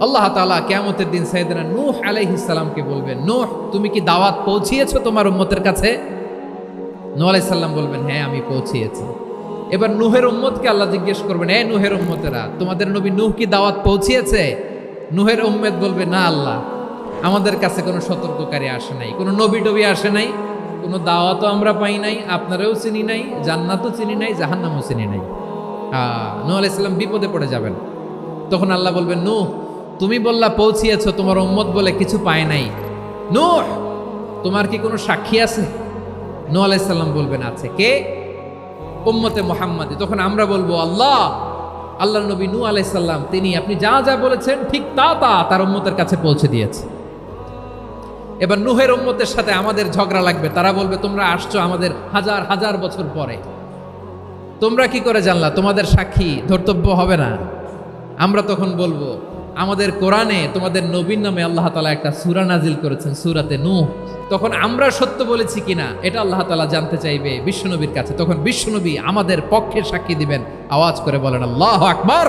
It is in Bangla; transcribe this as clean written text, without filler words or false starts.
আল্লাহ তাআলা কিয়ামতের দিন সাইয়েদনা নূহ আলাইহিস সালামকে বলবেন, নূহ তুমি কি দাওয়াত পৌঁছিয়েছো তোমার উম্মতের কাছে? নূহ আলাইহিস সালাম বলবেন, হ্যাঁ আমি পৌঁছিয়েছি। এবার নূহের উম্মতকে আল্লাহ জিজ্ঞেস করবেন, হ্যাঁ নূহের উম্মতেরা তোমাদের নবী নূহ কি দাওয়াত পৌঁছিয়েছে? নূহের উম্মত বলবে, না আল্লাহ, আমাদের কাছে কোনো সতর্ককারী আসে নাই, কোনো নবী টবি আসে নাই, কোনো দাওয়াতও আমরা পাই নাই, আপনারাও চিনি নাই, জান্নাতও চিনি নাই, জাহান্নামও চিনি নাই। নূহ আলাইহিস সালাম বিপদে পড়ে যাবেন। তখন আল্লাহ বলবেন, নূহ তুমি বললা পৌঁছিয়েছো, তোমার উম্মত বলে কিছু পায় নাই। নূহ তোমার কি কোনো সাক্ষী আছে? নূহ আলাইহিস সালাম বলবেন, আছে। কে? উম্মতে মুহাম্মাদি। তখন আমরা বলবো, আল্লাহর নবী নূহ আলাইহিস সালাম তিনি আপনি যা যা বলেছেন ঠিক তা তার উম্মতের কাছে পৌঁছে দিয়েছে। এবার নূহের উম্মতের সাথে আমাদের ঝগড়া লাগবে। তারা বলবে, তোমরা আসছো আমাদের হাজার হাজার বছর পরে, তোমরা কি করে জানলা? তোমাদের সাক্ষী ধর্তব্য হবে না? আমরা তখন বলবো, আমাদের কোরআনে তোমাদের নবীর নামে আল্লাহ তাআলা একটা সূরা নাজিল করেছেন, সূরাতে নূহ। তখন আমরা সত্য বলেছি কিনা এটা আল্লাহ তাআলা জানতে চাইবে বিশ্বনবীর কাছে। তখন বিশ্বনবী আমাদের পক্ষে সাক্ষী দিবেন। আওয়াজ করে বলেন আল্লাহু আকবার।